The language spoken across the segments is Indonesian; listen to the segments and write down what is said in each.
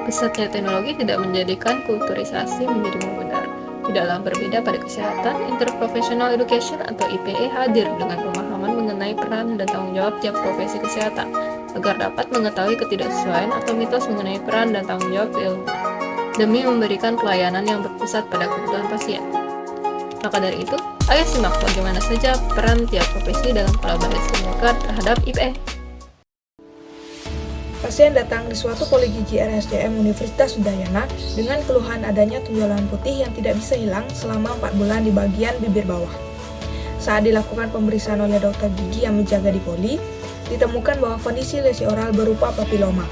Pesatnya teknologi tidak menjadikan kulturisasi menjadi memudar. Tidaklah berbeda pada kesehatan, Interprofessional Education atau IPE hadir dengan pemahaman mengenai peran dan tanggung jawab tiap profesi kesehatan, agar dapat mengetahui ketidaksesuaian atau mitos mengenai peran dan tanggung jawab ilmu, demi memberikan pelayanan yang berpusat pada kebutuhan pasien. Maka dari itu, ayo simak bagaimana saja peran tiap profesi dalam kolaborasi mereka terhadap IPE. Pasien datang di suatu poligigi RSCM Universitas Udayana dengan keluhan adanya tonjolan putih yang tidak bisa hilang selama 4 bulan di bagian bibir bawah. Saat dilakukan pemeriksaan oleh dokter gigi yang menjaga di poli, ditemukan bahwa kondisi lesi oral berupa papiloma.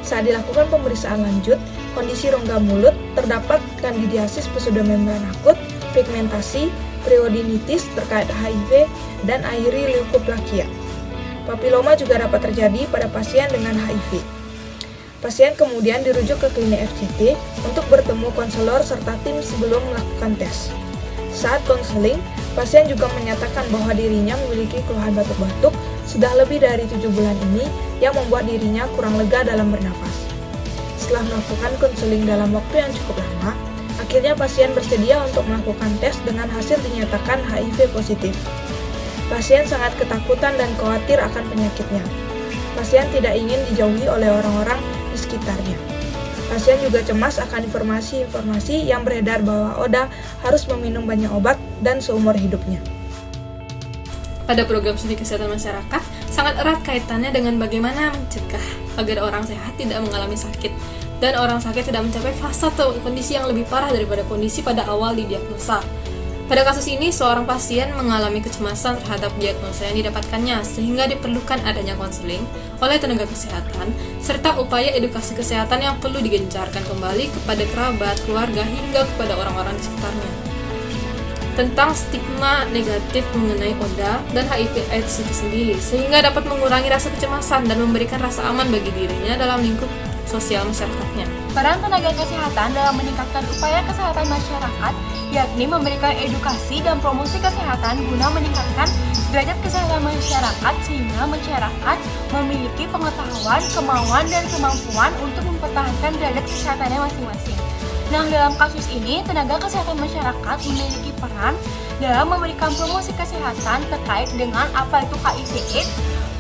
Saat dilakukan pemeriksaan lanjut, kondisi rongga mulut terdapat kandidiasis pseudomembran akut, pigmentasi, periodinitis terkait HIV, dan airi leukoplakia. Papiloma juga dapat terjadi pada pasien dengan HIV. Pasien kemudian dirujuk ke klinik FCT untuk bertemu konselor serta tim sebelum melakukan tes. Saat konseling, pasien juga menyatakan bahwa dirinya memiliki keluhan batuk-batuk sudah lebih dari 7 bulan ini yang membuat dirinya kurang lega dalam bernafas. Setelah melakukan konseling dalam waktu yang cukup lama, akhirnya pasien bersedia untuk melakukan tes dengan hasil dinyatakan HIV positif. Pasien sangat ketakutan dan khawatir akan penyakitnya. Pasien tidak ingin dijauhi oleh orang-orang di sekitarnya. Pasien juga cemas akan informasi-informasi yang beredar bahwa Oda harus meminum banyak obat dan seumur hidupnya. Pada program studi kesehatan masyarakat, sangat erat kaitannya dengan bagaimana mencegah agar orang sehat tidak mengalami sakit dan orang sakit tidak mencapai fase atau kondisi yang lebih parah daripada kondisi pada awal didiagnosa. Pada kasus ini, seorang pasien mengalami kecemasan terhadap diagnosa yang didapatkannya sehingga diperlukan adanya konseling oleh tenaga kesehatan serta upaya edukasi kesehatan yang perlu digencarkan kembali kepada kerabat, keluarga, hingga kepada orang-orang di sekitarnya tentang stigma negatif mengenai ODA dan HIV/AIDS itu sendiri, sehingga dapat mengurangi rasa kecemasan dan memberikan rasa aman bagi dirinya dalam lingkup sosial masyarakatnya. Peran tenaga kesehatan dalam meningkatkan upaya kesehatan masyarakat, yakni memberikan edukasi dan promosi kesehatan guna meningkatkan derajat kesehatan masyarakat sehingga masyarakat memiliki pengetahuan, kemauan, dan kemampuan untuk mempertahankan derajat kesehatannya masing-masing. Nah, dalam kasus ini, tenaga kesehatan masyarakat memiliki peran dalam memberikan promosi kesehatan terkait dengan apa itu HIV/AIDS,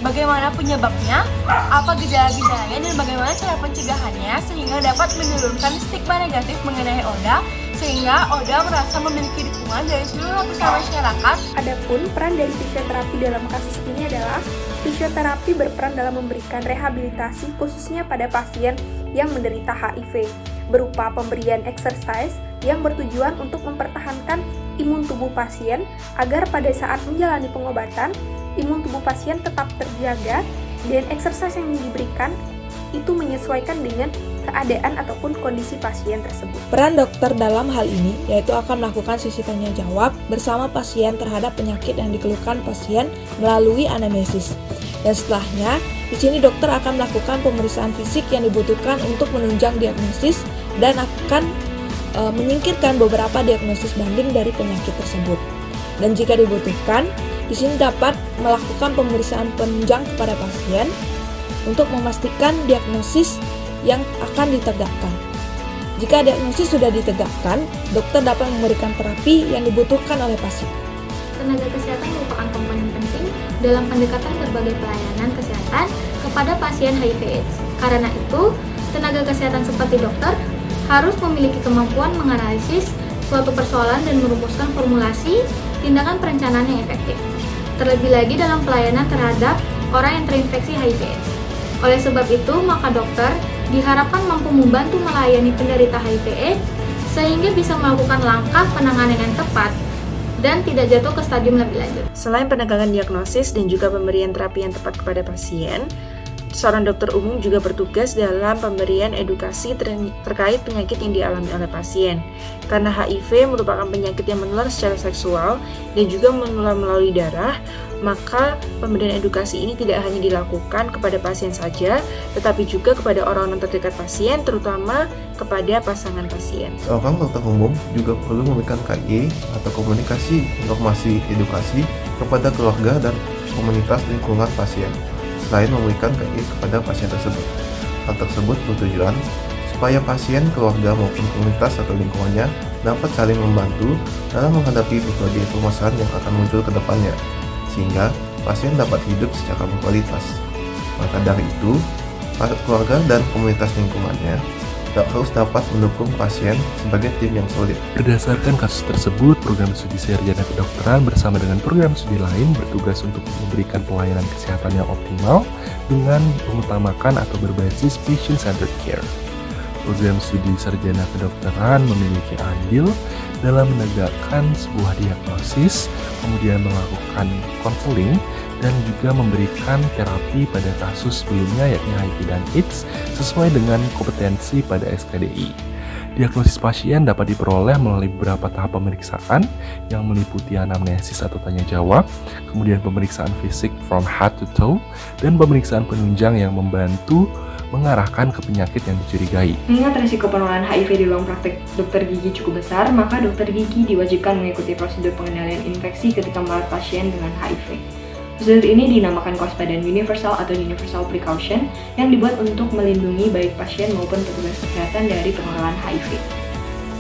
bagaimana penyebabnya, apa gejala-gejalanya, dan bagaimana cara pencegahannya sehingga dapat menurunkan stigma negatif mengenai ODA sehingga ODA merasa memiliki dukungan dari seluruh lapisan masyarakat. Adapun peran dari fisioterapi dalam kasus ini adalah fisioterapi berperan dalam memberikan rehabilitasi khususnya pada pasien yang menderita HIV berupa pemberian exercise yang bertujuan untuk mempertahankan imun tubuh pasien agar pada saat menjalani pengobatan imun tubuh pasien tetap terjaga dan exercise yang diberikan itu menyesuaikan dengan keadaan ataupun kondisi pasien tersebut. Peran dokter dalam hal ini yaitu akan melakukan sesi tanya jawab bersama pasien terhadap penyakit yang dikeluhkan pasien melalui anamnesis. Dan setelahnya, di sini dokter akan melakukan pemeriksaan fisik yang dibutuhkan untuk menunjang diagnosis dan akan menyingkirkan beberapa diagnosis banding dari penyakit tersebut. Dan jika dibutuhkan, di sini dapat melakukan pemeriksaan penunjang kepada pasien untuk memastikan diagnosis yang akan ditegakkan. Jika diagnosis sudah ditegakkan, dokter dapat memberikan terapi yang dibutuhkan oleh pasien. Tenaga kesehatan merupakan komponen penting dalam pendekatan berbagai pelayanan kesehatan kepada pasien HIV/AIDS. Karena itu, tenaga kesehatan seperti dokter harus memiliki kemampuan menganalisis suatu persoalan dan merumuskan formulasi tindakan perencanaan yang efektif. Terlebih lagi dalam pelayanan terhadap orang yang terinfeksi HIV/AIDS. Oleh sebab itu, maka dokter diharapkan mampu membantu melayani penderita HIV/AIDS sehingga bisa melakukan langkah penanganan yang tepat dan tidak jatuh ke stadium lebih lanjut. Selain penegakan diagnosis dan juga pemberian terapi yang tepat kepada pasien, seorang dokter umum juga bertugas dalam pemberian edukasi terkait penyakit yang dialami oleh pasien. Karena HIV merupakan penyakit yang menular secara seksual dan juga menular melalui darah, maka pemberian edukasi ini tidak hanya dilakukan kepada pasien saja, tetapi juga kepada orang-orang terdekat pasien, terutama kepada pasangan pasien. Seorang dokter umum juga perlu memberikan KY atau komunikasi informasi edukasi kepada keluarga dan komunitas lingkungan pasien, selain memberikan KY kepada pasien tersebut. Hal tersebut bertujuan supaya pasien, keluarga maupun komunitas atau lingkungannya dapat saling membantu dalam menghadapi berbagai permasalahan yang akan muncul ke depannya, sehingga pasien dapat hidup secara berkualitas. Maka dari itu, keluarga dan komunitas lingkungannya harus dapat mendukung pasien sebagai tim yang solid. Berdasarkan kasus tersebut, program studi sarjana kedokteran bersama dengan program studi lain bertugas untuk memberikan pelayanan kesehatan yang optimal dengan mengutamakan atau berbasis patient-centered care. Program studi sarjana kedokteran memiliki andil dalam menegakkan sebuah diagnosis, kemudian melakukan konseling, dan juga memberikan terapi pada kasus sebelumnya yakni HIV dan AIDS sesuai dengan kompetensi pada SKDI. Diagnosis pasien dapat diperoleh melalui beberapa tahap pemeriksaan yang meliputi anamnesis atau tanya jawab, kemudian pemeriksaan fisik from head to toe, dan pemeriksaan penunjang yang membantu mengarahkan ke penyakit yang dicurigai. Mengingat risiko penularan HIV di ruang praktek dokter gigi cukup besar, maka dokter gigi diwajibkan mengikuti prosedur pengendalian infeksi ketika merawat pasien dengan HIV. Prosedur ini dinamakan kewaspadaan universal atau universal precaution yang dibuat untuk melindungi baik pasien maupun petugas kesehatan dari penularan HIV.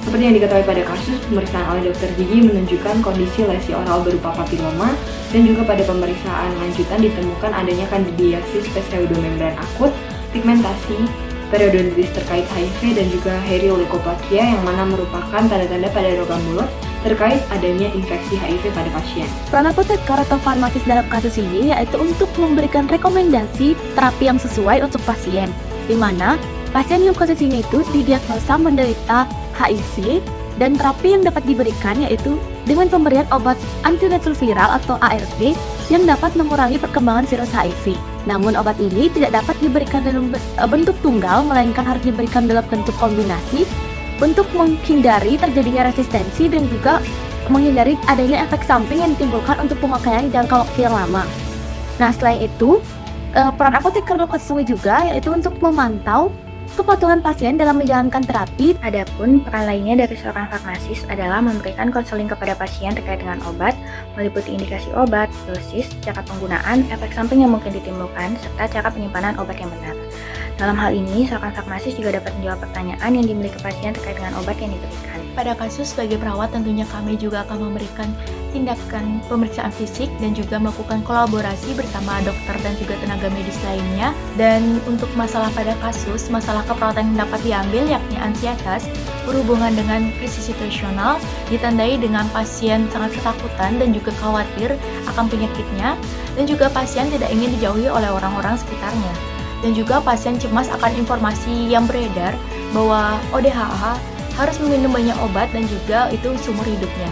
Seperti yang diketahui pada kasus, pemeriksaan oleh dokter gigi menunjukkan kondisi lesi oral berupa papiloma dan juga pada pemeriksaan lanjutan ditemukan adanya kandidiasis pseudomembran akut, pigmentasi, periodontitis terkait HIV dan juga hairy leukoplakia yang mana merupakan tanda-tanda pada rongga mulut terkait adanya infeksi HIV pada pasien. Peran apoteker atau farmasis dalam kasus ini yaitu untuk memberikan rekomendasi terapi yang sesuai untuk pasien, di mana pasien yang kondisinya itu didiagnosa menderita HIV dan terapi yang dapat diberikan yaitu dengan pemberian obat antiretroviral atau ARV yang dapat mengurangi perkembangan virus HIV. Namun obat ini tidak dapat diberikan dalam bentuk tunggal, melainkan harus diberikan dalam bentuk kombinasi untuk menghindari terjadinya resistensi dan juga menghindari adanya efek samping yang ditimbulkan untuk pemakaian jangka waktu yang lama. Nah, selain itu, peran apoteker dalam kasus ini juga yaitu untuk memantau kepatuhan pasien dalam menjalankan terapi. Adapun peran lainnya dari seorang farmasis adalah memberikan konseling kepada pasien terkait dengan obat, meliputi indikasi obat, dosis, cara penggunaan, efek samping yang mungkin ditimbulkan, serta cara penyimpanan obat yang benar. Dalam hal ini, seorang farmasis juga dapat menjawab pertanyaan yang dimiliki pasien terkait dengan obat yang diberikan. Pada kasus sebagai perawat tentunya kami juga akan memberikan tindakan pemeriksaan fisik dan juga melakukan kolaborasi bersama dokter dan juga tenaga medis lainnya. Dan untuk masalah pada kasus, masalah keperawatan yang dapat diambil yakni ansietas berhubungan dengan krisis situasional ditandai dengan pasien sangat ketakutan dan juga khawatir akan penyakitnya dan juga pasien tidak ingin dijauhi oleh orang-orang sekitarnya. Dan juga pasien cemas akan informasi yang beredar bahwa ODHA harus meminum banyak obat dan juga itu seumur hidupnya.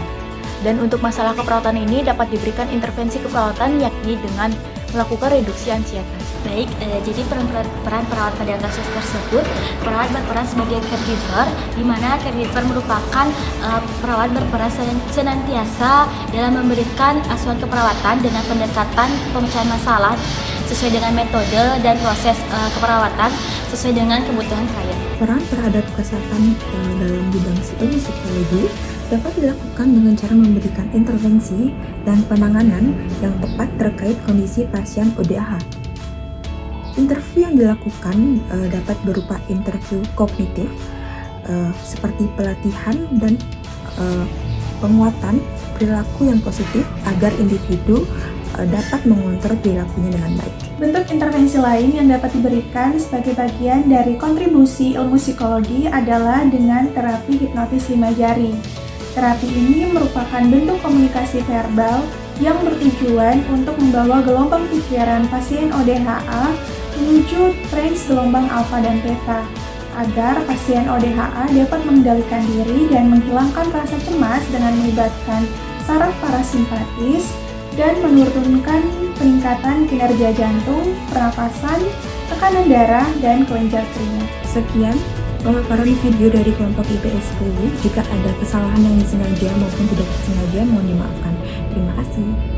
Dan untuk masalah keperawatan ini dapat diberikan intervensi keperawatan yakni dengan melakukan reduksi ansietas. Baik, jadi peran perawat pada kasus tersebut, perawat berperan sebagai caregiver, di mana caregiver merupakan perawat berperan senantiasa dalam memberikan asuhan keperawatan dengan pendekatan pemecahan masalah sesuai dengan metode dan proses keperawatan sesuai dengan kebutuhan klien. Peran terhadap kesehatan dalam bidang ilmu psikologi dapat dilakukan dengan cara memberikan intervensi dan penanganan yang tepat terkait kondisi pasien ODAH. Interview yang dilakukan dapat berupa interview kognitif seperti pelatihan dan penguatan perilaku yang positif agar individu dapat mengontrol perilakunya dengan baik. Bentuk intervensi lain yang dapat diberikan sebagai bagian dari kontribusi ilmu psikologi adalah dengan terapi hipnotis 5 jari. Terapi ini merupakan bentuk komunikasi verbal yang bertujuan untuk membawa gelombang pikiran pasien ODHA menuju range gelombang alfa dan beta, agar pasien ODHA dapat mengendalikan diri dan menghilangkan rasa cemas dengan melibatkan saraf parasimpatis dan menurunkan peningkatan kinerja jantung, pernapasan, tekanan darah, dan kelenjar keringat. Sekian pemaparan video dari kelompok IPS 10. Jika ada kesalahan yang disengaja maupun tidak disengaja, mohon dimaafkan. Terima kasih.